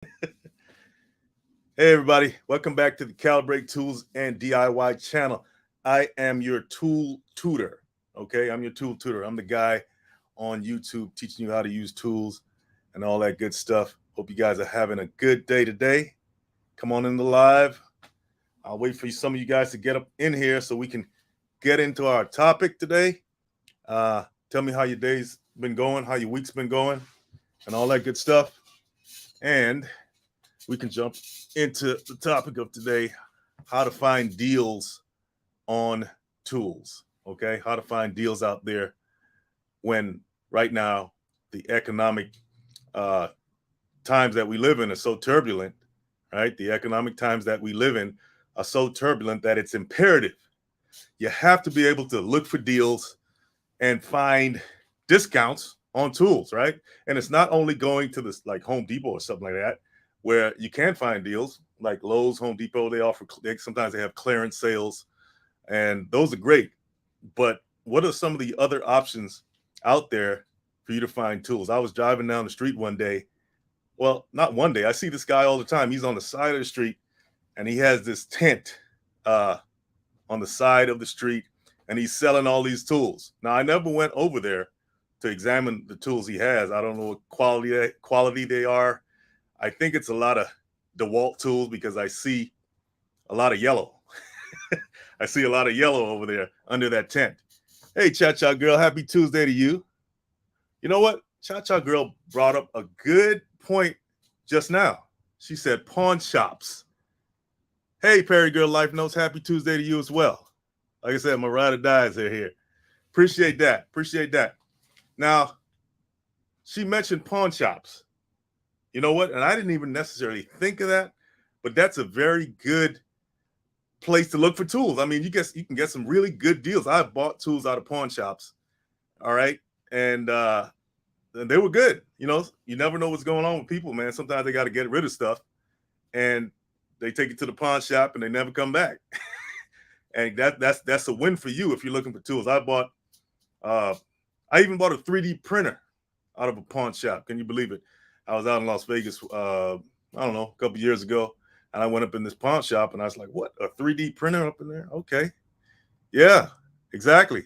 Hey, everybody, welcome back to the Calibrate Tools and DIY channel. I am your tool tutor. Okay, I'm your tool tutor. I'm the guy on YouTube teaching you how to use tools and all that good stuff. Hope you guys are having a good day today. Come on in the live. I'll wait for some of you guys to get up in here so we can get into our topic today. Tell me how your day's been going, how your week's been going, and all that good stuff. And we can jump into the topic of today, how to find deals on tools. Okay, how to find deals out there when right now the economic uh, times that we live in are so turbulent, right? The economic times that we live in are so turbulent that it's imperative. You have to be able to look for deals and find discounts on tools, right? And it's not only going to this like Home Depot or something like that, where you can find deals like Lowe's, Home Depot. Sometimes they have clearance sales, and those are great. But what are some of the other options out there for you to find tools? I was driving down the street one day. Well, not one day. I see this guy all the time. He's on the side of the street, and he has this tent uh, on the side of the street, and he's selling all these tools. Now, I never went over there to examine the tools he has. I don't know what quality they are. I think it's a lot of DeWalt tools because I see a lot of yellow. I see a lot of yellow over there under that tent. Hey, Cha Cha Girl, happy Tuesday to you. You know what? Cha Cha Girl brought up a good point just now. She said pawn shops. Hey, Perry Girl Life Notes, happy Tuesday to you as well. Like I said, my ride or dies are here. Appreciate that. Appreciate that. Now, she mentioned pawn shops. You know what? And I didn't even necessarily think of that, but that's a very good place to look for tools. I mean, you can get some really good deals. I've bought tools out of pawn shops. All right. And they were good. You know, you never know what's going on with people, man. Sometimes they got to get rid of stuff and they take it to the pawn shop and they never come back. And that's a win for you if you're looking for tools. I even bought a 3D printer out of a pawn shop. Can you believe it? I was out in Las Vegas, I don't know, a couple years ago, and I went up in this pawn shop, and I was like, what, a 3D printer up in there? Okay. Yeah, exactly,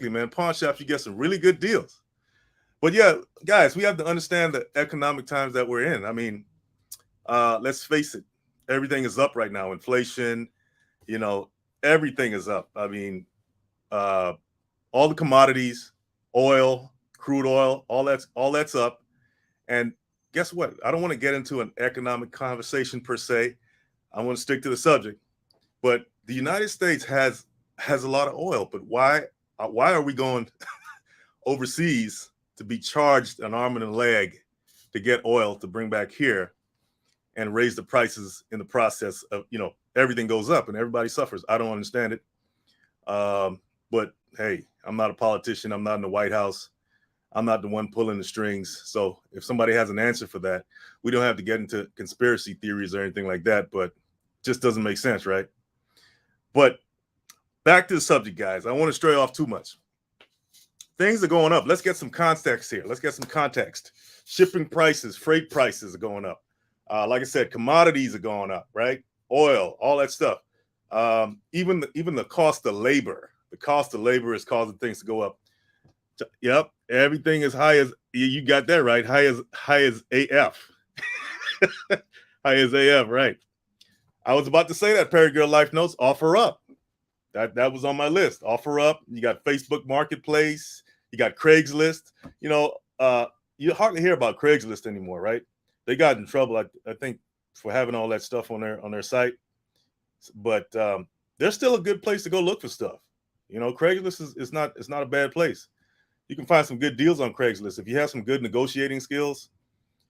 man. Pawn shops, you get some really good deals. But yeah, guys, we have to understand the economic times that we're in. I mean, let's face it, everything is up right now. Inflation, everything is up. I mean, all the commodities, oil, crude oil, all that's up. And guess what? I don't want to get into an economic conversation per se. I want to stick to the subject. But the United States has a lot of oil. But why are we going overseas to be charged an arm and a leg to get oil to bring back here and raise the prices in the process of, everything goes up and everybody suffers? I don't understand it. But hey, I'm not a politician. I'm not in the White House. I'm not the one pulling the strings. So if somebody has an answer for that, we don't have to get into conspiracy theories or anything like that, but just doesn't make sense, right? But back to the subject, guys. I don't want to stray off too much. Things are going up. Let's get some context here. Let's get some context. Shipping prices, freight prices are going up. Like I said, commodities are going up, right? Oil, all that stuff. Even the cost of labor. The cost of labor is causing things to go up. Yep, everything is high as you got that right. High as AF. High as AF, right? I was about to say that, Perry Girl Life Notes. Offer up. That was on my list. Offer up. You got Facebook Marketplace. You got Craigslist. You hardly hear about Craigslist anymore, right? They got in trouble, I think, for having all that stuff on their site. But they're still a good place to go look for stuff. Craigslist is not a bad place. You can find some good deals on Craigslist. If you have some good negotiating skills,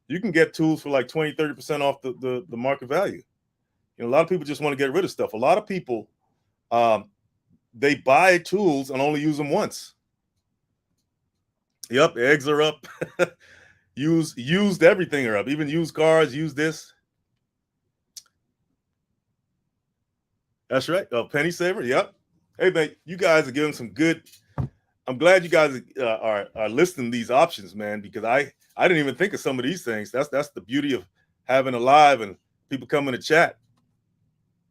you can get tools for like 20, 30% off the market value. A lot of people just want to get rid of stuff. A lot of people, they buy tools and only use them once. Yep, eggs are up. Used everything are up. Even used cars, use this. That's right. Oh, penny saver. Yep. Hey, man, you guys are giving some good. I'm glad you guys are listing these options, man, because I didn't even think of some of these things. That's the beauty of having a live and people coming to chat.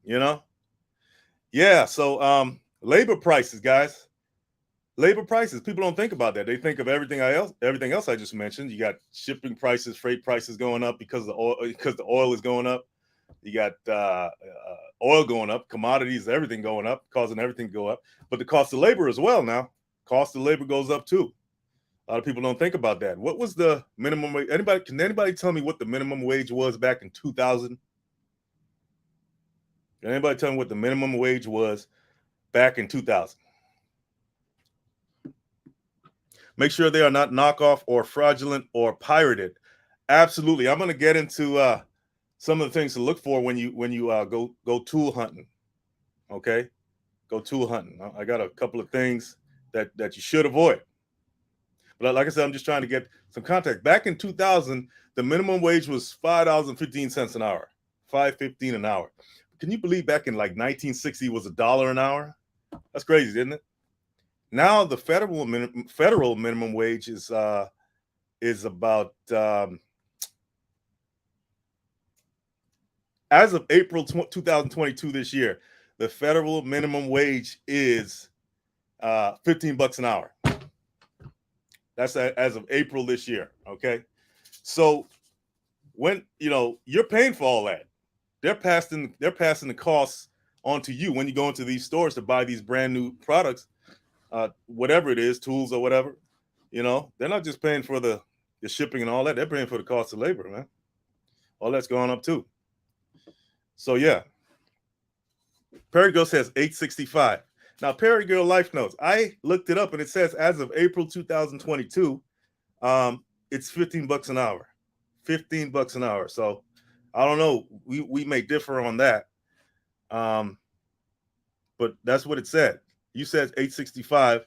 You know, yeah. So labor prices, guys. Labor prices. People don't think about that. They think of everything else I just mentioned. You got shipping prices, freight prices going up because the oil is going up. You got oil going up, commodities, everything going up, causing everything to go up. But the cost of labor as well now. Cost of labor goes up too. A lot of people don't think about that. What was the minimum wage? Can anybody tell me what the minimum wage was back in 2000? Can anybody tell me what the minimum wage was back in 2000? Make sure they are not knockoff or fraudulent or pirated. Absolutely. I'm going to get into some of the things to look for when you go tool hunting. Okay, go tool hunting. I got a couple of things that you should avoid. But like I said, I'm just trying to get some context. Back in 2000, the minimum wage was $5.15 an hour, $5.15 an hour. Can you believe back in like 1960 was $1 an hour? That's crazy, isn't it? Now the federal minimum wage is about as of April 2022 this year, the federal minimum wage is $15 an hour. That's as of April this year. Okay, so when you're paying for all that, they're passing the costs on to you when you go into these stores to buy these brand new products, whatever it is, tools or whatever. They're not just paying for the shipping and all that. They're paying for the cost of labor, man. All that's going up too. So yeah, Perry Girl says 865. Now Perry Girl Life Notes. I looked it up and it says as of April 2022, it's $15 an hour. $15 an hour. So I don't know. We may differ on that. But that's what it said. You said 865.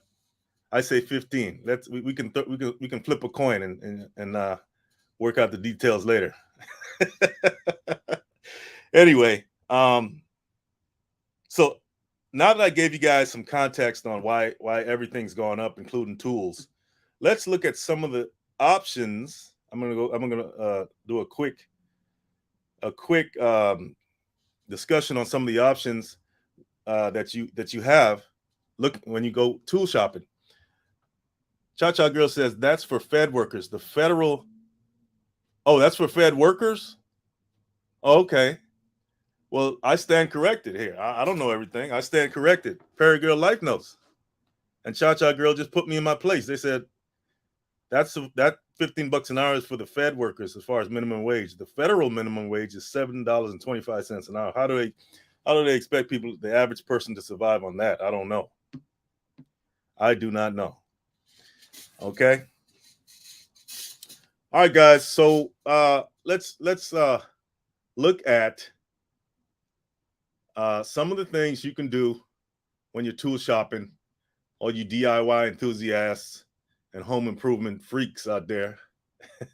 I say 15. We can flip a coin and work out the details later. Anyway, so now that I gave you guys some context on why everything's gone up, including tools, let's look at some of the options. I'm gonna do a quick discussion on some of the options that you have. Look when you go tool shopping. Cha-Cha Girl says that's for Fed workers. The federal. Oh, that's for Fed workers. Okay. Well, I stand corrected here. I don't know everything. I stand corrected. Perry Girl Life Notes. And Cha-Cha Girl just put me in my place. They said that $15 an hour is for the Fed workers as far as minimum wage. The federal minimum wage is $7.25 an hour. How do they expect people, the average person, to survive on that? I don't know. I do not know. Okay. All right, guys. So let's look at some of the things you can do when you're tool shopping, all you DIY enthusiasts and home improvement freaks out there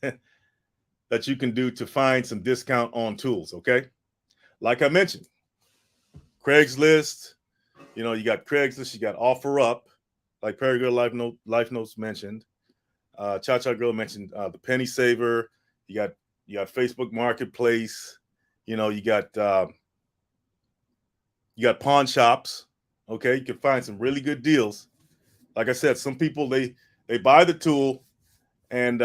that you can do to find some discount on tools. Okay. Like I mentioned, Craigslist, you got Craigslist, you got OfferUp, like Perry Girl Life Notes mentioned. Cha-Cha Girl mentioned the Penny Saver. You got Facebook Marketplace. You got pawn shops. Okay, you can find some really good deals. Like I said, some people they buy the tool and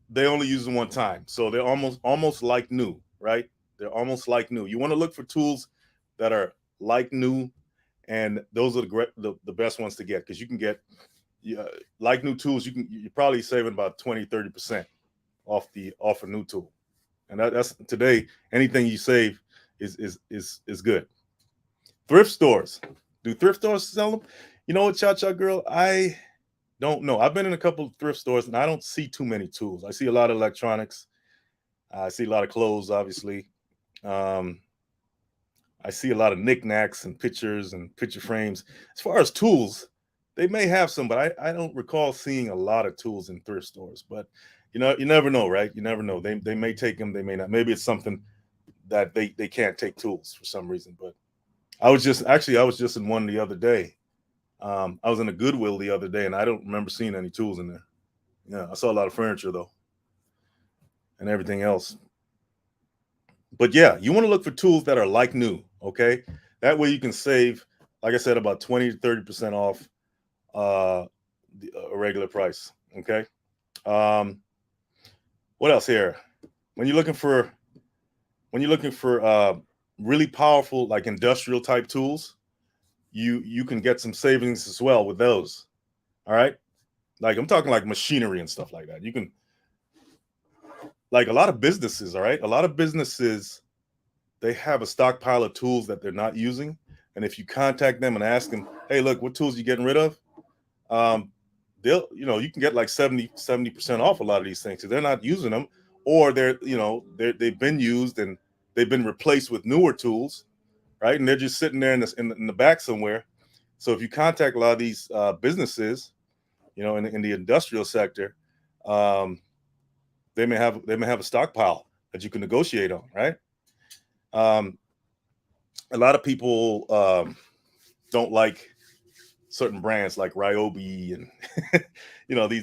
they only use them one time, so they're almost like new, right? They're almost like new. You want to look for tools that are like new, and those are the best ones to get, because you can get like new tools. You're probably saving about 20-30% off a new tool, and that's today. Anything you save is good. Thrift stores. Do thrift stores sell them? You know what, Cha-Cha Girl? I don't know. I've been in a couple of thrift stores and I don't see too many tools. I see a lot of electronics. I see a lot of clothes, obviously. I see a lot of knickknacks and pictures and picture frames. As far as tools, they may have some, but I don't recall seeing a lot of tools in thrift stores. But you never know, right? You never know. They may take them, they may not. Maybe it's something that they can't take tools for some reason. But I was just in one the other day. I was in a Goodwill the other day, and I don't remember seeing any tools in there. Yeah, I saw a lot of furniture though, and everything else. But yeah, you want to look for tools that are like new. Okay, that way you can save, like I said, about 20 to 30% off a regular price. Okay. Um, what else here? When you're looking for really powerful, like industrial type tools, you can get some savings as well with those. All right, like I'm talking like machinery and stuff like that. You can, like, a lot of businesses. All right, a lot of businesses, they have a stockpile of tools that they're not using, and if you contact them and ask them, hey, look, what tools you getting rid of, um, they'll, you can get like 70% off a lot of these things because they're not using them, or they've been used and they've been replaced with newer tools, right? And they're just sitting there in the back somewhere. So if you contact a lot of these businesses, in the industrial sector, um, they may have a stockpile that you can negotiate on, right? Um, a lot of people don't like certain brands like Ryobi and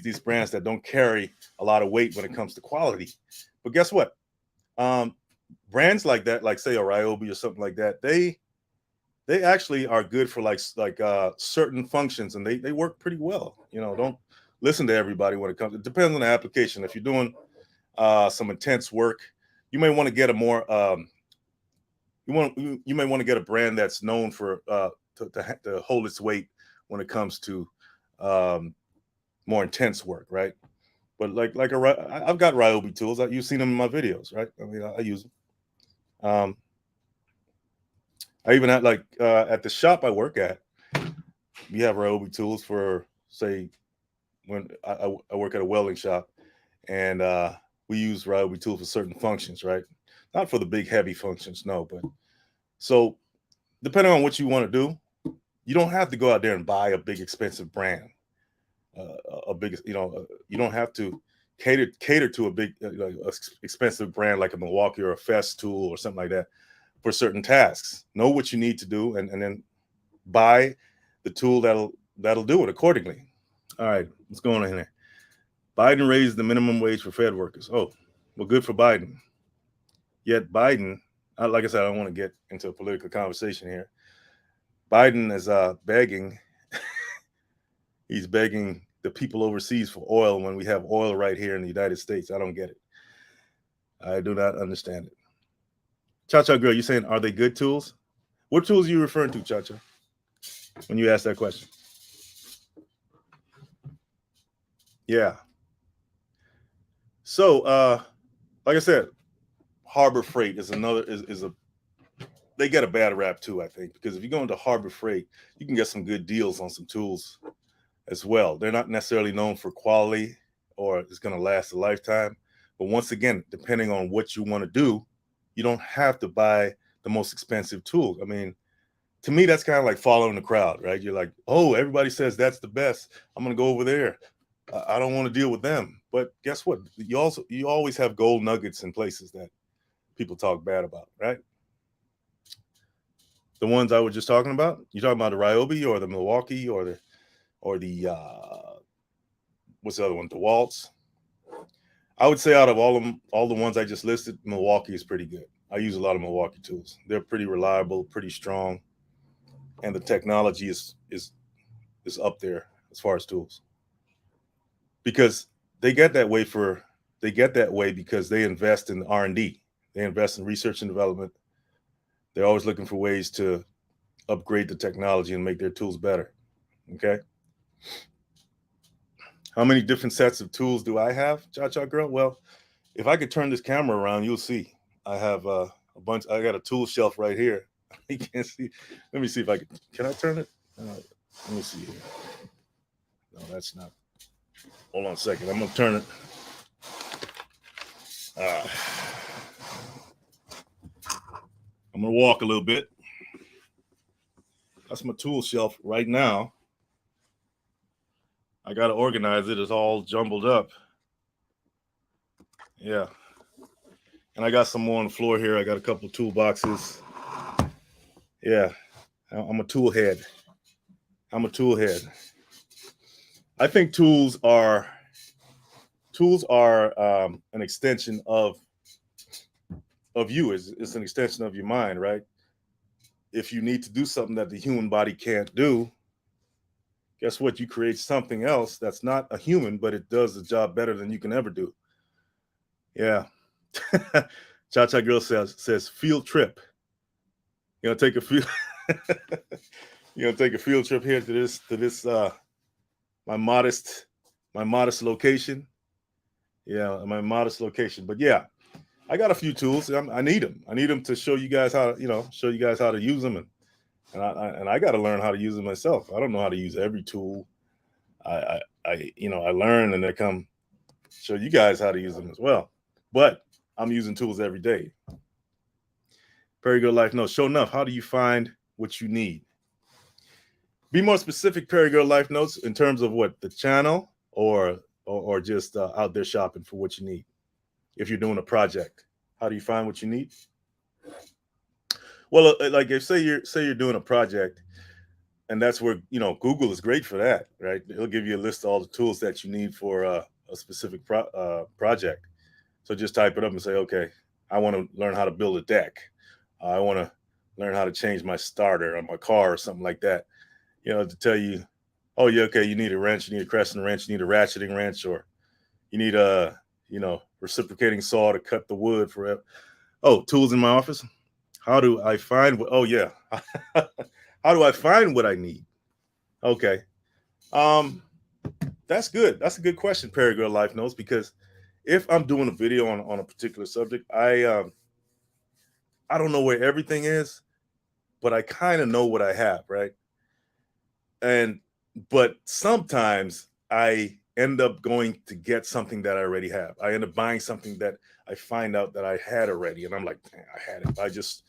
these brands that don't carry a lot of weight when it comes to quality. But guess what? Um, Brands like that, like say a Ryobi or something like that, they actually are good for like certain functions, and they work pretty well. Don't listen to everybody when it comes. It depends on the application. If you're doing some intense work, you may want to get a more you may want to get a brand that's known for to hold its weight when it comes to um, more intense work, right? But I've got Ryobi tools. You've seen them in my videos, right? I mean, I use them. I even had at the shop I work at, we have Ryobi tools for, say, when I work at a welding shop, and we use Ryobi tools for certain functions, right? Not for the big heavy functions, no. But so depending on what you want to do, you don't have to go out there and buy a big expensive brand. You don't have to cater to a big expensive brand like a Milwaukee or a Festool or something like that for certain tasks. Know what you need to do, and then buy the tool that'll do it accordingly. All right, what's going on here? Biden raised the minimum wage for Fed workers. Oh, well, good for Biden. Yet Biden, like I said, I don't want to get into a political conversation here. Biden is begging. He's begging the people overseas for oil when we have oil right here in the United States. I don't get it. I do not understand it. Cha-Cha Girl, you saying, are they good tools? What tools are you referring to, Cha-Cha, when you ask that question? Yeah. So, like I said, Harbor Freight is they get a bad rap too, I think, because if you go into Harbor Freight, you can get some good deals on some tools as well. They're not necessarily known for quality or it's going to last a lifetime. But once again, depending on what you want to do, you don't have to buy the most expensive tool. I mean, to me, that's kind of like following the crowd, right? You're like, oh, everybody says that's the best. I'm going to go over there. I don't want to deal with them. But guess what? You always have gold nuggets in places that people talk bad about, right? The ones I was just talking about. You talking about the Ryobi or the Milwaukee or the what's the other one? DeWalt's. I would say out of all the ones I just listed, Milwaukee is pretty good. I use a lot of Milwaukee tools. They're pretty reliable, pretty strong, and the technology is up there as far as tools. Because they get that way because they invest in R&D. They invest in research and development. They're always looking for ways to upgrade the technology and make their tools better. Okay. How many different sets of tools do I have, Cha-Cha Girl? Well, if I could turn this camera around, you'll see. I have a bunch. I got a tool shelf right here. You can't see. Let me see if I can I turn it? Let me see here. No, that's not. Hold on a second. I'm going to turn it. I'm going to walk a little bit. That's my tool shelf right now. I got to organize it. It's all jumbled up. Yeah. And I got some more on the floor here. I got a couple of toolboxes. Yeah. I'm a tool head. I think tools are an extension of of you. It's an extension of your mind, right? If you need to do something that the human body can't do, guess what? You create something else that's not a human, but it does the job better than you can ever do. Yeah. Cha Cha Girl says field trip. You know, take a field take a field trip here to this my modest location. Yeah, my modest location. But yeah, I got a few tools. I need them. I need them to show you guys how to, show you guys how to use them, and I got to learn how to use them myself. I don't know how to use every tool. I learn, and I come show you guys how to use them as well. But I'm using tools every day. Perry Girl Life Notes. Sure enough, how do you find what you need? Be more specific, Perry Girl Life Notes, in terms of what, the channel or just out there shopping for what you need. If you're doing a project, how do you find what you need? Well, like if say you're doing a project, and that's where Google is great for that, right? It'll give you a list of all the tools that you need for a specific project. So just type it up and say, okay, I want to learn how to build a deck. I want to learn how to change my starter on my car or something like that. To tell you, oh yeah, okay, you need a wrench, you need a crescent wrench, you need a ratcheting wrench, or you need a reciprocating saw to cut the wood for. Oh, tools in my office. How do I find what? Oh yeah, how do I find what I need? Okay, that's good. That's a good question, Perry Girl Life Notes, because if I'm doing a video on a particular subject, I don't know where everything is, but I kind of know what I have, right? But sometimes I end up going to get something that I already have. I end up buying something that I find out that I had already, and I'm like, I had it. I just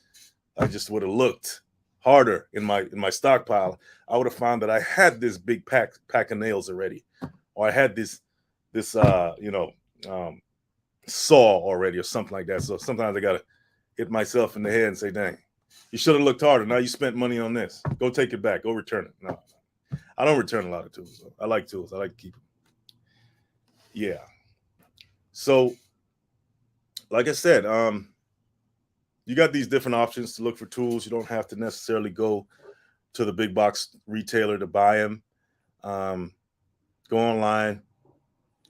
would have looked harder in my stockpile. I would have found that I had this big pack of nails already, or I had this saw already, or something like that. So sometimes I gotta hit myself in the head and say, dang, you should have looked harder. Now you spent money on this. Go take it back. Go return it. No, I don't return a lot of tools. I like tools. I like to keep them. Yeah. So, like I said, you got these different options to look for tools. You don't have to necessarily go to the big box retailer to buy them. Go online,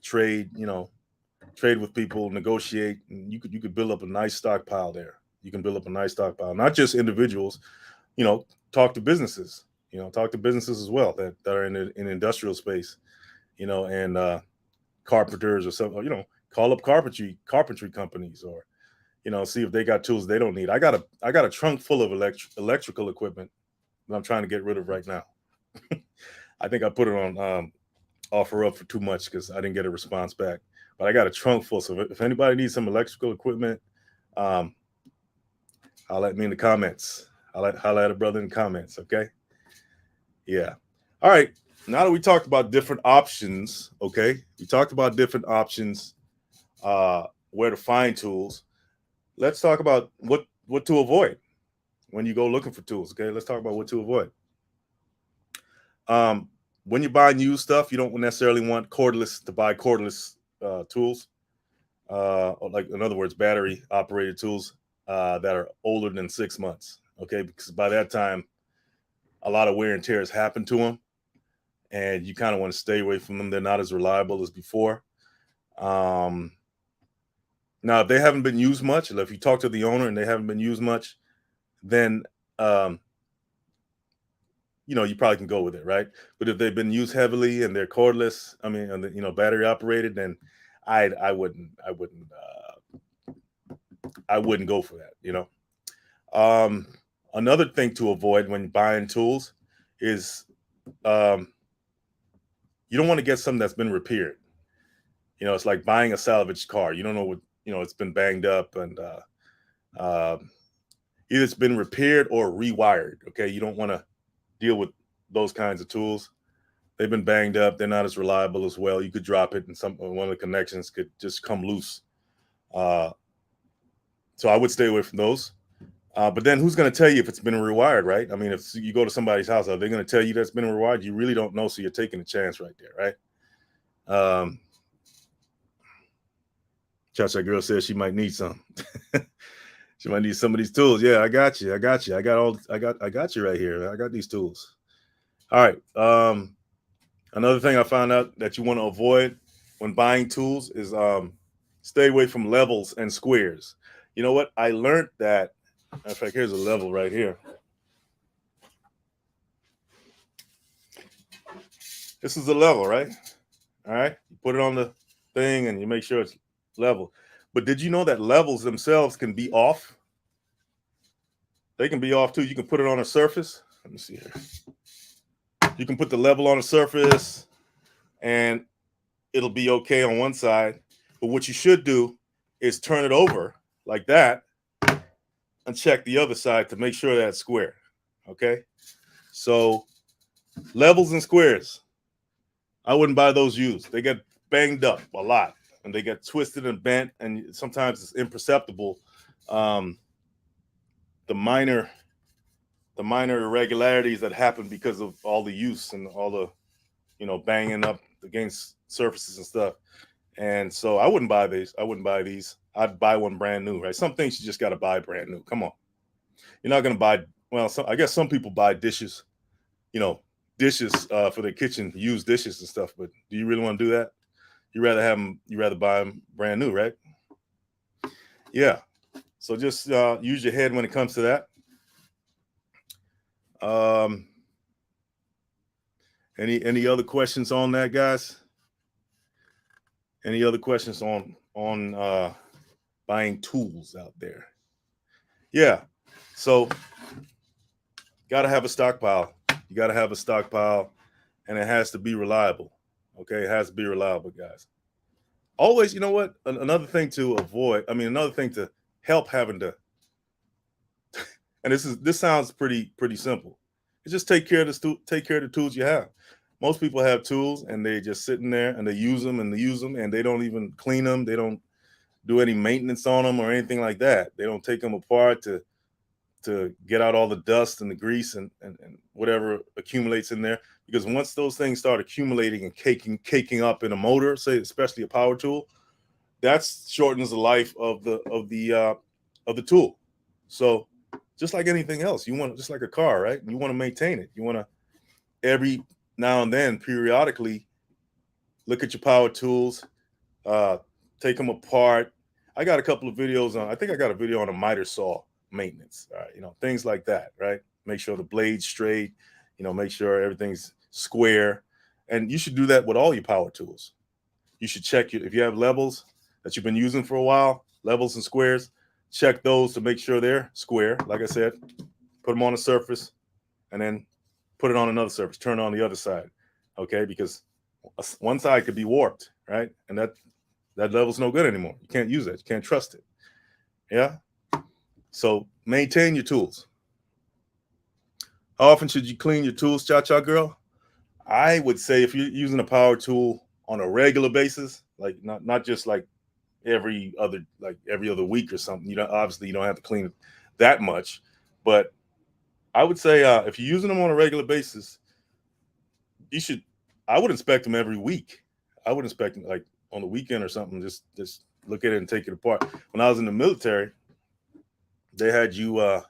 trade with people, negotiate, and you could build up a nice stockpile there. You can build up a nice stockpile, not just individuals. Talk to businesses. Talk to businesses as well that are in industrial space. And carpenters or something. Call up carpentry companies, or see if they got tools they don't need. I got a trunk full of electrical equipment that I'm trying to get rid of right now. I think I put it on offer up for too much because I didn't get a response back. But I got a trunk full. So if anybody needs some electrical equipment, holla at me in the comments. Holla at a brother in the comments, okay? Yeah. All right. Now that we talked about different options, okay? We talked about different options, where to find tools. Let's talk about what to avoid when you go looking for tools, okay? Let's talk about what to avoid. When you're buying used stuff, you don't necessarily want to buy cordless tools. Like, in other words, battery operated tools that are older than 6 months, okay? Because by that time, a lot of wear and tear has happened to them, and you kind of want to stay away from them. They're not as reliable as before. Now, if they haven't been used much, if you talk to the owner and they haven't been used much, then you probably can go with it, right? But if they've been used heavily and they're cordless, and battery operated, then I wouldn't go for that. Another thing to avoid when buying tools is you don't want to get something that's been repaired. It's like buying a salvaged car. You don't know what, it's been banged up, and either it's been repaired or rewired. Okay, you don't want to deal with those kinds of tools. They've been banged up. They're not as reliable as well. You could drop it, and one of the connections could just come loose. So I would stay away from those. But then who's going to tell you if it's been rewired, right? If you go to somebody's house, are they going to tell you that's been rewired? You really don't know, so you're taking a chance right there, right? Cha-Cha Girl says she might need some. You might need some of these tools. Yeah, I got you. I got you. I got you right here. I got these tools. All right. Another thing I found out that you want to avoid when buying tools is stay away from levels and squares. You know what? I learned that. In fact, here's a level right here. This is a level, right? All right. You put it on the thing and you make sure it's level. But did you know that levels themselves can be off? They can be off too. You can put it on a surface. Let me see here. You can put the level on a surface and it'll be okay on one side. But what you should do is turn it over like that and check the other side to make sure that it's square. Okay. So levels and squares, I wouldn't buy those used. They get banged up a lot and they get twisted and bent, and sometimes it's imperceptible. The minor irregularities that happen because of all the use and all the banging up against surfaces and stuff. And so I wouldn't buy these. I'd buy one brand new, right? Some things you just got to buy brand new. Come on. You're not going to buy, well, I guess some people buy dishes, for their kitchen, used dishes and stuff. But do you really want to do that? You rather buy them brand new, right? Yeah. So just use your head when it comes to that. Any other questions on that, guys? Any other questions on buying tools out there? Yeah. So gotta have a stockpile. You gotta have a stockpile, and it has to be reliable. Okay, it has to be reliable, guys. Always, you know what? Another thing to avoid. Another thing to help having to. And this sounds pretty simple. It's just take care of the tools you have. Most people have tools and they just sitting there and they use them and they don't even clean them. They don't do any maintenance on them or anything like that. They don't take them apart to get out all the dust and the grease and whatever accumulates in there. Because once those things start accumulating and caking up in a motor, say especially a power tool, that shortens the life of the tool. So just like anything else, just like a car, right? You want to maintain it. You want to every now and then, periodically, look at your power tools, take them apart. I got a couple of videos on. I think I got a video on a miter saw maintenance. Things like that, right? Make sure the blade's straight. Make sure everything's square, and you should do that with all your power tools. You should check if you have levels that you've been using for a while, levels and squares. Check those to make sure they're square. Like I said, put them on a surface, and then put it on another surface. Turn on the other side, okay? Because one side could be warped, right? And that level's no good anymore. You can't use it. You can't trust it. Yeah. So maintain your tools. How often should you clean your tools, Cha-Cha Girl? I would say if you're using a power tool on a regular basis, like not just like every other week or something. Obviously you don't have to clean it that much, but I would say if you're using them on a regular basis, I would inspect them every week. I would inspect them like on the weekend or something. Just look at it and take it apart. When I was in the military, they had you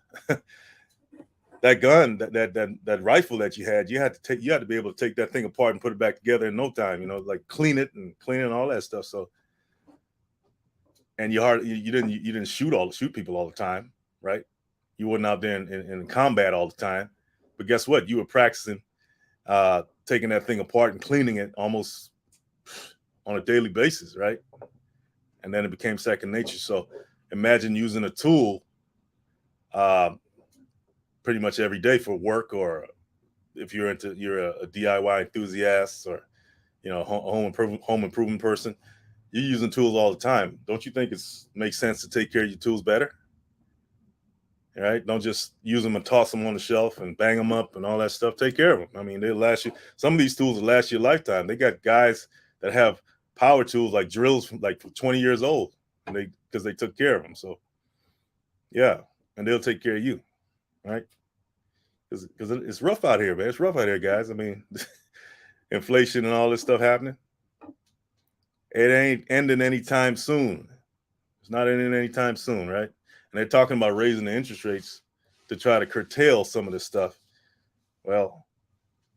that gun, that rifle that you had to be able to take that thing apart and put it back together in no time. Like clean it and all that stuff. So, and you didn't shoot people all the time, right? You weren't out there in combat all the time, but guess what? You were practicing taking that thing apart and cleaning it almost on a daily basis, right? And then it became second nature. So imagine using a tool pretty much every day for work, or if you're a DIY enthusiast or home improvement person, you're using tools all the time. Don't you think it makes sense to take care of your tools better? All right, don't just use them and toss them on the shelf and bang them up and all that stuff. Take care of them. They'll last you. Some of these tools will last you a lifetime. They got guys that have power tools like drills from like 20 years old, and because they took care of them. So yeah, and they'll take care of you, right? Because it's rough out here, man. It's rough out here, guys. Inflation and all this stuff happening. It ain't ending anytime soon. It's not ending anytime soon, right? and they're talking about raising the interest rates to try to curtail some of this stuff. Well,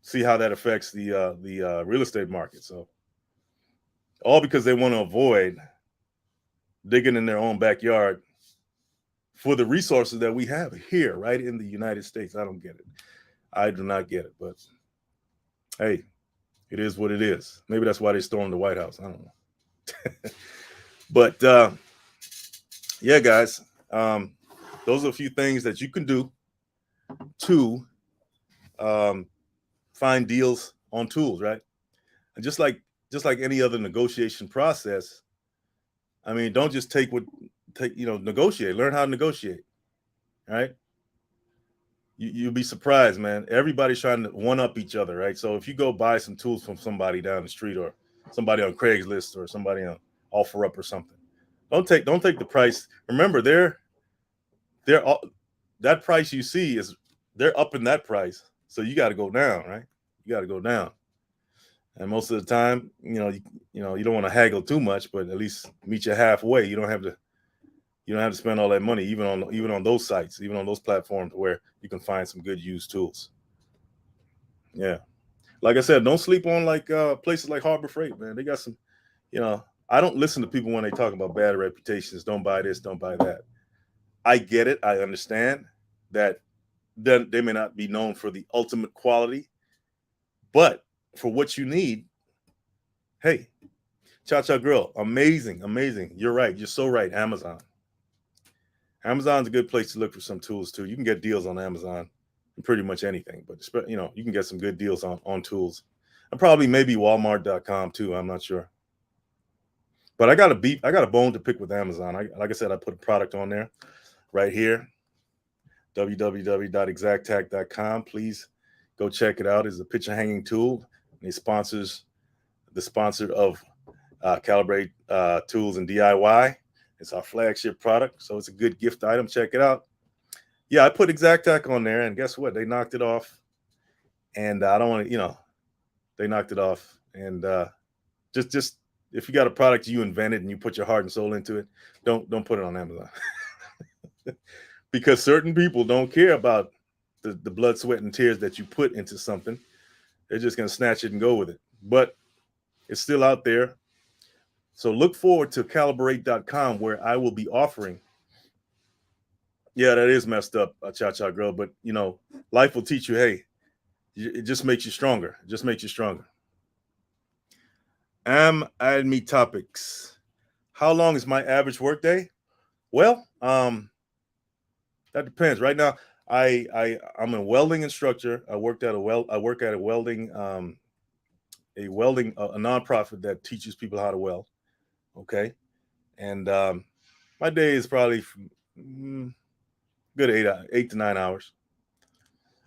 see how that affects the real estate market. So all because they want to avoid digging in their own backyard for the resources that we have here, right in the United States. I don't get it. I do not get it. But hey, it is what it is. Maybe that's why they stormed the White House. I don't know. But yeah, guys, those are a few things that you can do to find deals on tools, right? And just like any other negotiation process, I mean, don't just negotiate. Learn how to negotiate, right? You'll be surprised, man. Everybody's trying to one up each other, right? So if you go buy some tools from somebody down the street or somebody on Craigslist or somebody on OfferUp or something, don't take the price. Remember, that price you see is they're upping that price, so you got to go down, right? You got to go down. And most of the time, you don't want to haggle too much, but at least meet you halfway. You don't have to spend all that money, even on those sites, even on those platforms where you can find some good used tools. Yeah, like I said, don't sleep on places like Harbor Freight, man. They got some, I don't listen to people when they talk about bad reputations. Don't buy this, don't buy that. I get it. I understand that they may not be known for the ultimate quality, but for what you need, hey, Cha-Cha Grill, amazing. You're right. You're so right. Amazon's a good place to look for some tools too. You can get deals on Amazon and pretty much anything, but you can get some good deals on tools, and probably maybe Walmart.com too. I'm not sure, but I got a bone to pick with Amazon. Like I said, I put a product on there right here, www.exacttac.com. Please go check it out. It's a picture hanging tool, and the sponsor of Calibrate Tools and DIY. It's our flagship product, so it's a good gift item. Check it out. Yeah, I put Exactac on there, and guess what? They knocked it off. And I don't want to, they knocked it off. And just if you got a product you invented and you put your heart and soul into it, don't put it on Amazon. Because certain people don't care about the blood, sweat, and tears that you put into something. They're just going to snatch it and go with it. But it's still out there. So look forward to calibrate.com, where I will be offering. Yeah, that is messed up, Cha-Cha Girl. But, life will teach you, hey, it just makes you stronger. It just makes you stronger. Add me topics. How long is my average workday? Well, that depends. Right now, I'm a welding instructor. I work at a welding a nonprofit that teaches people how to weld. Okay, and my day is probably good 8 to 9 hours,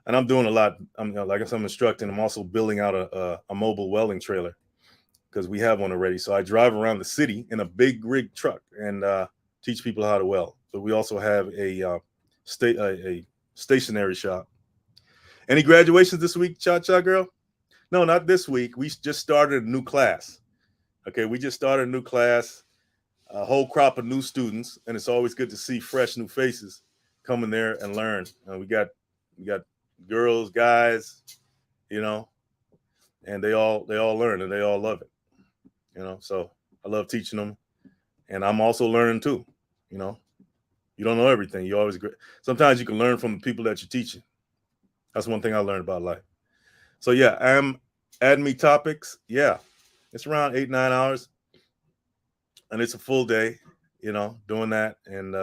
and I'm doing a lot. I'm instructing. I'm also building out a mobile welding trailer because we have one already. So I drive around the city in a big rig truck and teach people how to weld. But we also have a stationary shop. Any graduations this week, Cha-Cha Girl? No, not this week. We just started a new class. Okay, we just started a new class, a whole crop of new students, and it's always good to see fresh new faces come in there and learn. We got girls, guys, and they all learn and they all love it. So I love teaching them, and I'm also learning too. You don't know everything. You always sometimes you can learn from the people that you're teaching. That's one thing I learned about life. So yeah, add me topics. Yeah, it's around 8, 9 hours, and it's a full day. Doing that and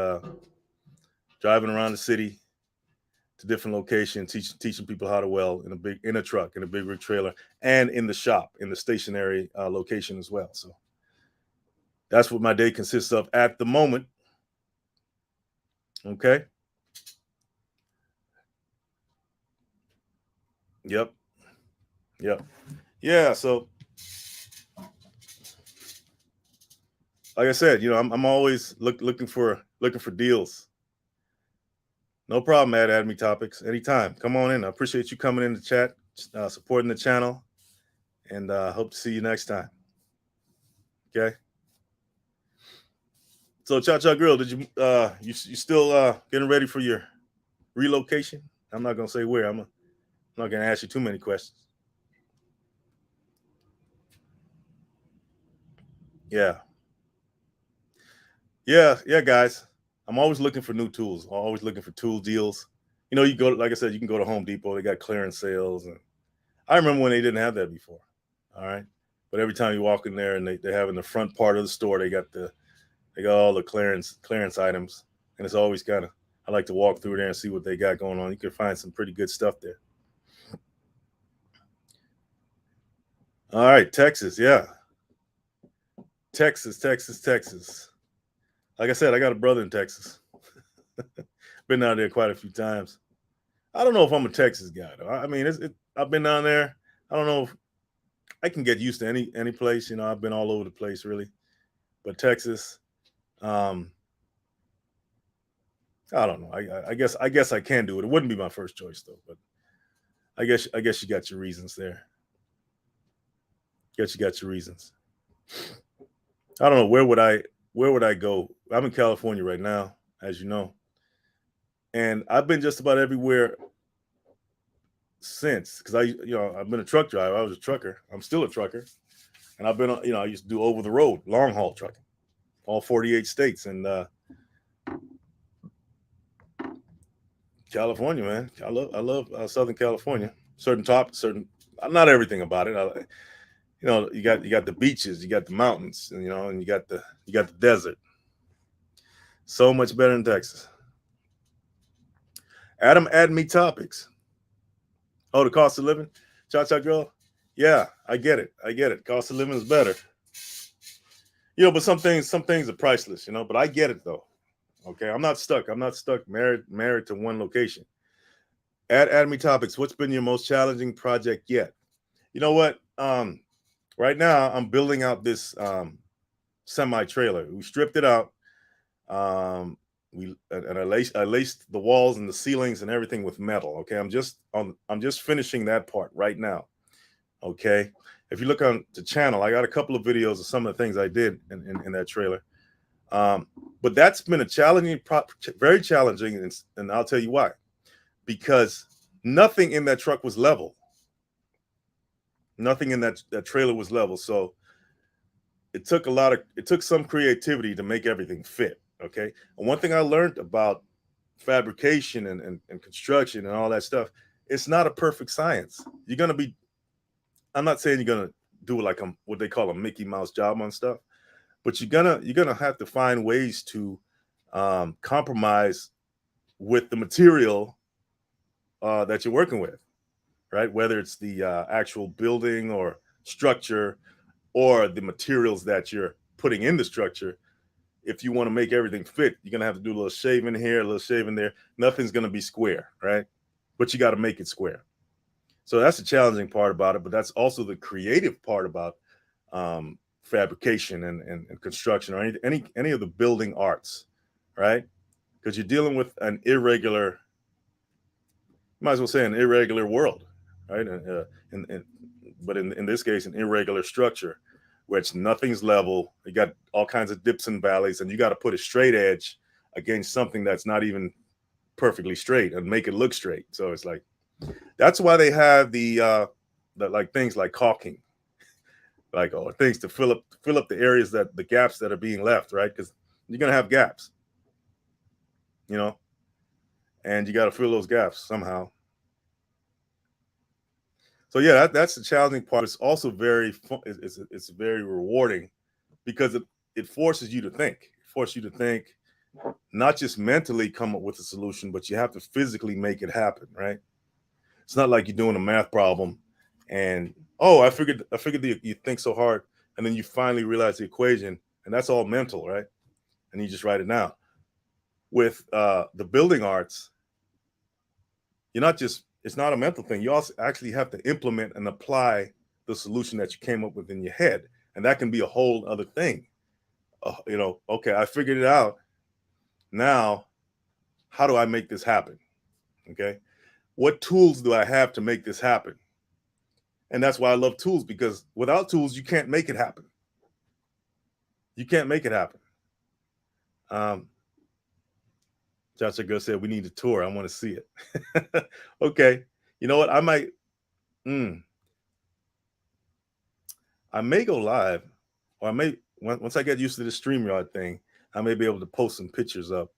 driving around the city to different locations, teaching people how to weld in a truck, in a big rig trailer, and in the shop, in the stationary location as well. So that's what my day consists of at the moment. Okay. Yep. Yeah. So, like I said, I'm always looking for deals. No problem, add me topics anytime. Come on in. I appreciate you coming in the chat, supporting the channel, and hope to see you next time. Okay. So Cha Cha Grill, did you you still getting ready for your relocation? I'm not gonna say where. I'm not gonna ask you too many questions. Yeah, yeah, guys. I'm always looking for new tools. I'm always looking for tool deals. You know, you go like I said, you can go to Home Depot. They got clearance sales, and I remember when they didn't have that before. All right, but every time you walk in there and they have in the front part of the store, they got all the clearance items, and it's always kind of I like to walk through there and see what they got going on. You can find some pretty good stuff there. All right, Texas, yeah, Texas. Like I said, I got a brother in Texas. Been down there quite a few times. I don't know if I'm a Texas guy though. I mean, I've been down there. I don't know if I can get used to any place. You know, I've been all over the place really, but Texas, um, I don't know. I guess I can do it. It wouldn't be my first choice though, but I guess you got your reasons there. Guess you got your reasons. I don't know where would I go. I'm in California right now, as you know, and I've been just about everywhere since because I've been a truck driver. I was a trucker. I'm still a trucker, and I've been I used to do over the road long haul trucking, all 48 states, and California, man. I love Southern California. Certain not everything about it. You got the beaches, you got the mountains, and you got the desert. So much better in Texas. Adam, add me topics. Oh, the cost of living, Cha Cha Girl. Yeah, I get it. I get it. Cost of living is better. But some things are priceless. But I get it though. Okay, I'm not stuck. I'm not stuck married to one location. Add me topics. What's been your most challenging project yet? You know what? Right now I'm building out this semi trailer. We stripped it out. I laced the walls and the ceilings and everything with metal. Okay, I'm just finishing that part right now. Okay, if you look on the channel, I got a couple of videos of some of the things I did in that trailer. Um, but that's been a very challenging, and I'll tell you why. Because nothing in that truck was level. Nothing in that trailer was level. So it took some creativity to make everything fit. Okay. And one thing I learned about fabrication and construction and all that stuff, it's not a perfect science. I'm not saying you're gonna do like what they call a Mickey Mouse job on stuff, but you're gonna have to find ways to compromise with the material that you're working with, right? Whether it's the actual building or structure or the materials that you're putting in the structure. If you want to make everything fit, you're gonna have to do a little shaving here, a little shaving there. Nothing's gonna be square, right? But you got to make it square. So that's the challenging part about it, but that's also the creative part about fabrication and construction or any of the building arts, right? Because you're dealing with an irregular, might as well say an irregular world, right? But in this case, an irregular structure, which nothing's level. You got all kinds of dips and valleys, and you got to put a straight edge against something that's not even perfectly straight and make it look straight. So it's like that's why they have the like things like caulking, like or things to fill up the areas that the gaps that are being left, right? Because you're gonna have gaps, you know, and you got to fill those gaps somehow. So yeah, that's the challenging part. It's also very fun. It's very rewarding because it forces you to think. It forces you to think, not just mentally come up with a solution, but you have to physically make it happen, right? It's not like you're doing a math problem and oh, I figured that you think so hard and then you finally realize the equation and that's all mental, right? And you just write it down. With the building arts, you're not just it's not a mental thing. You also actually have to implement and apply the solution that you came up with in your head, and that can be a whole other thing. Okay, I figured it out. Now, how do I make this happen? Okay, what tools do I have to make this happen? And that's why I love tools because without tools, you can't make it happen. You can't make it happen. Chacha Girl said we need a tour. I want to see it. Okay. You know what? I might. I may go live, or I may once I get used to the StreamYard thing, I may be able to post some pictures up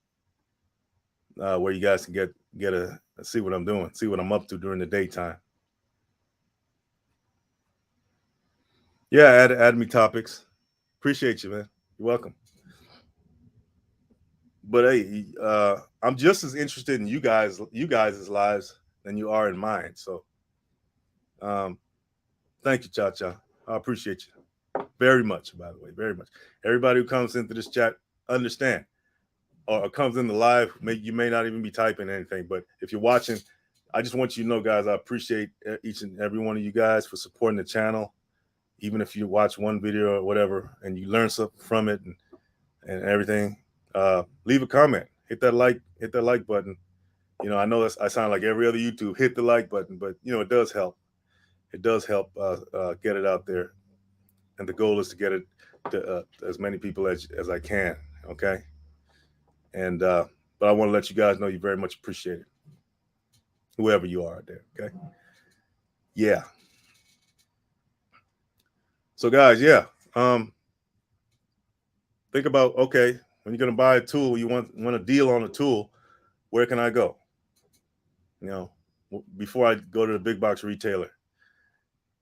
where you guys can get a see what I'm doing, see what I'm up to during the daytime. Yeah, add me topics. Appreciate you, man. You're welcome. But hey, I'm just as interested in you guys' lives than you are in mine. So, thank you, Cha Cha. I appreciate you very much. By the way, very much. Everybody who comes into this chat, understand, or comes in the live, you may not even be typing anything, but if you're watching, I just want you to know, guys, I appreciate each and every one of you guys for supporting the channel. Even if you watch one video or whatever and you learn something from it and everything, leave a comment, hit that like button. You know, I know I sound like every other YouTube, hit the like button, but you know, it does help. It does help get it out there. And the goal is to get it to as many people as I can. Okay. And, but I want to let you guys know you very much appreciate it. Whoever you are out there. Okay. Yeah. So guys, yeah. Think about, okay, when you're going to buy a tool, you want a deal on a tool, where can I go? You know, before I go to the big box retailer,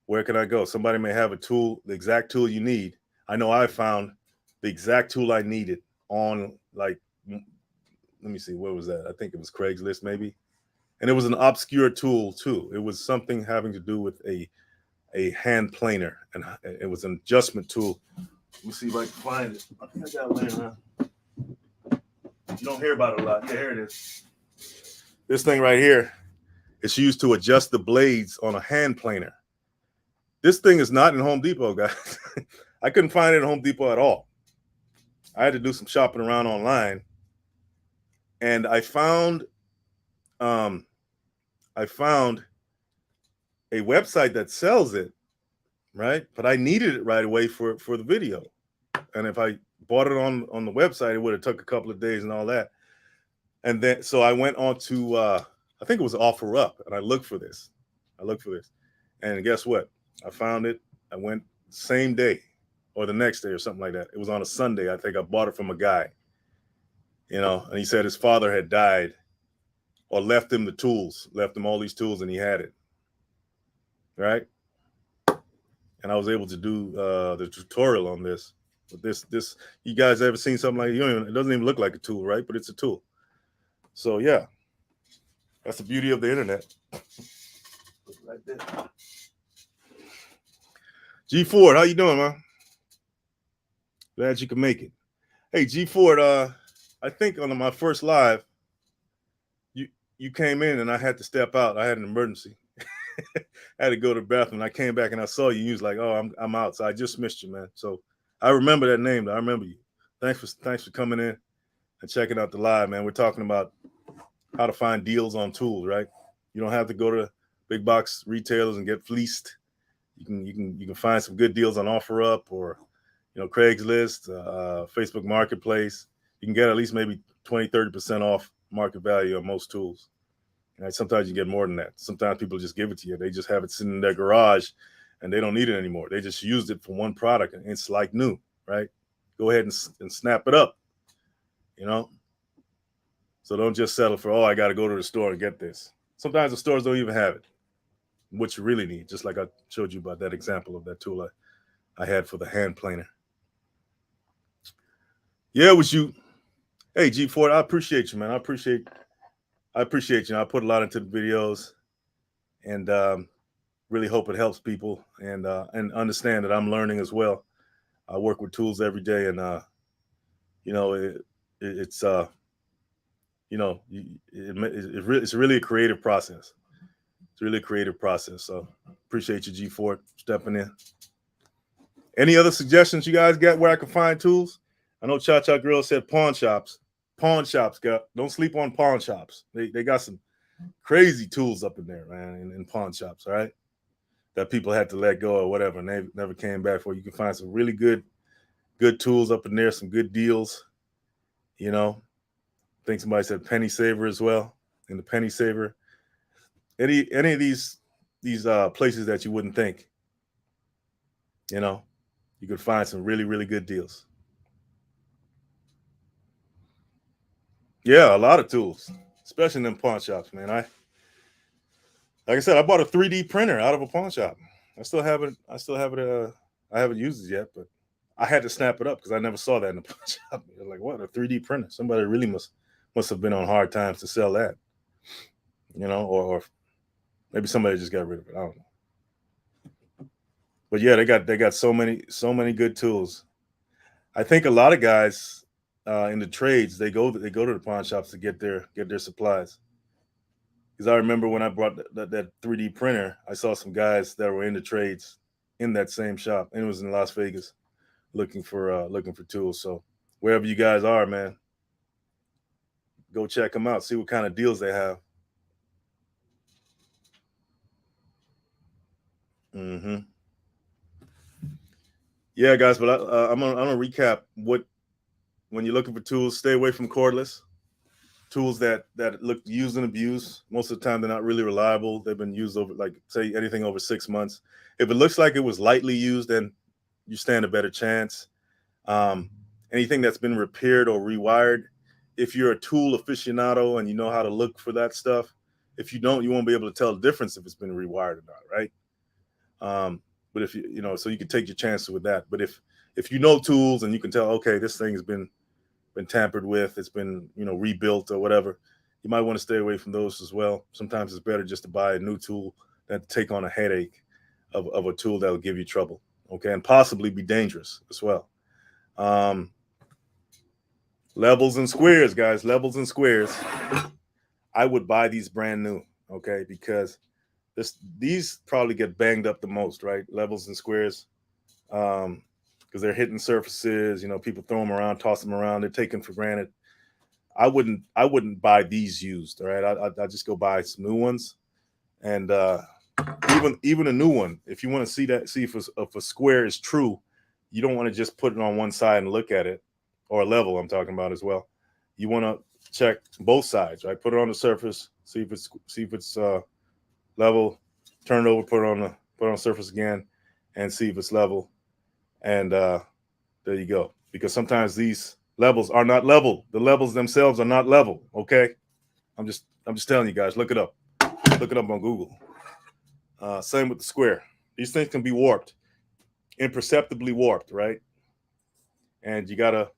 where can I go? Somebody may have a tool, the exact tool you need. I know I found the exact tool I needed on, like, let me see, where was that? I think it was Craigslist maybe. And it was an obscure tool too. It was something having to do with a hand planer, and it was an adjustment tool. Let me see if I can find it. I think I got it laying around. You don't hear about it a lot. Yeah, here it is. This thing right here, it's used to adjust the blades on a hand planer. This thing is not in Home Depot, guys. I couldn't find it in Home Depot at all. I had to do some shopping around online, and I found a website that sells it, right? But I needed it right away for the video, and if I bought it on the website, it would have took a couple of days and all that. And then so I went on to I think it was OfferUp, and I looked for this. And guess what? I found it. I went same day or the next day or something like that. It was on a Sunday. I think I bought it from a guy, you know, and he said his father had died or left him all these tools, and he had it. Right. And I was able to do the tutorial on this. But this, you guys ever seen something like it doesn't even look like a tool, right? But it's a tool. So yeah, that's the beauty of the internet. Right there. G Ford, how you doing, man? Glad you can make it. Hey, G Ford, I think on my first live, you came in and I had to step out. I had an emergency. I had to go to the bathroom. I came back and I saw you. You was like, "Oh, I'm out." So I just missed you, man. So I remember that name. I remember you. Thanks for coming in and checking out the live, man. We're talking about how to find deals on tools, right? You don't have to go to big box retailers and get fleeced. You can find some good deals on OfferUp or, you know, Craigslist, Facebook Marketplace. You can get at least maybe 20-30% off market value on most tools. Right? Sometimes you get more than that. Sometimes people just give it to you. They just have it sitting in their garage and they don't need it anymore. They just used it for one product and it's like new, right? Go ahead and snap it up, you know? So don't just settle for, I got to go to the store and get this. Sometimes the stores don't even have it, what you really need, just like I showed you about that example of that tool I had for the hand planer. Yeah, it was you. Hey, G Ford, I appreciate you, man. I appreciate you. I put a lot into the videos, and really hope it helps people and understand that I'm learning as well. I work with tools every day, and you know, it's you know, it's really a creative process. It's really a creative process. So appreciate you, G Ford, stepping in. Any other suggestions you guys got where I can find tools? I know Cha Cha Grill said pawn shops. Pawn shops, don't sleep on pawn shops. They got some crazy tools up in there, man, in pawn shops, all right? That people had to let go or whatever, and they never came back for. You can find some really good tools up in there, some good deals. You know, I think somebody said penny saver as well. In the penny saver, any of these places that you wouldn't think, you know, you could find some really really good deals. Yeah, a lot of tools, especially in them pawn shops, man. Like I said, I bought a 3D printer out of a pawn shop. I still haven't. I still have it. I haven't used it yet, but I had to snap it up because I never saw that in the pawn shop. I was like, what, a 3D printer? Somebody really must have been on hard times to sell that, or maybe somebody just got rid of it. I don't know. But yeah, they got so many good tools. I think a lot of guys in the trades they go to the pawn shops to get their supplies. Because I remember when I brought that 3D printer, I saw some guys that were in the trades in that same shop, and it was in Las Vegas, looking for tools. So wherever you guys are, man, go check them out. See what kind of deals they have. Hmm. Yeah, guys, but I'm gonna recap what when you're looking for tools, stay away from cordless tools that look used and abused. Most of the time, they're not really reliable. They've been used over, like, say, anything over 6 months. If it looks like it was lightly used, then you stand a better chance. Um, Anything that's been repaired or rewired, if you're a tool aficionado and you know how to look for that stuff, if you don't, you won't be able to tell the difference if it's been rewired or not, right? But if so you can take your chances with that. But if you know tools and you can tell, okay, this thing has been tampered with, it's been rebuilt or whatever, you might want to stay away from those as well. Sometimes it's better just to buy a new tool than to take on a headache of a tool that will give you trouble, okay, and possibly be dangerous as well. um, Levels and squares, guys, levels and squares, I would buy these brand new, okay, because these probably get banged up the most, right? Levels and squares, because they're hitting surfaces, people throw them around, toss them around, they're taken for granted. I wouldn't buy these used. All right, I just go buy some new ones, and even a new one. If you want to see if a square is true, you don't want to just put it on one side and look at it, or a level. I'm talking about as well. You want to check both sides, right? Put it on the surface, see if it's level. Turn it over, put it on the surface again, and see if it's level. And there you go. Because sometimes these levels are not level. The levels themselves are not level. Okay. I'm just telling you guys. Look it up. Look it up on Google. Same with the square. These things can be warped, imperceptibly warped, right? And you gotta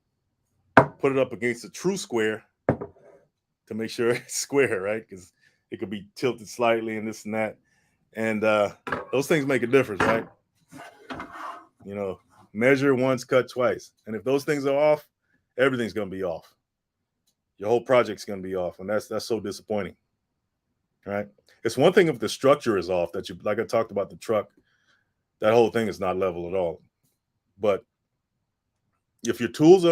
put it up against a true square to make sure it's square, right? Because it could be tilted slightly and this and that. And those things make a difference, right? You know, measure once, cut twice. And if those things are off, everything's gonna be off. Your whole project's gonna be off, and that's so disappointing. Right? It's one thing if the structure is off, that you, like I talked about the truck, that whole thing is not level at all. But if your tools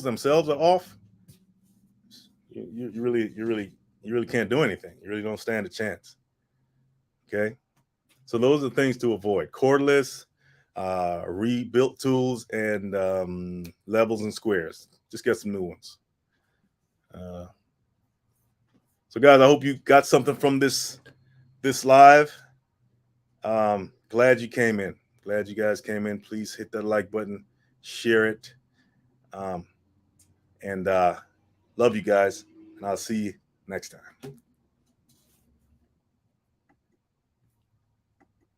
themselves are off, you really can't do anything. You really don't stand a chance. Okay, so those are things to avoid: cordless, rebuilt tools, and levels and squares. Just get some new ones. Uh, so, guys, I hope you got something from this live. Glad you came in. Glad you guys came in. Please hit that like button, share it, um, and love you guys. And I'll see you next time.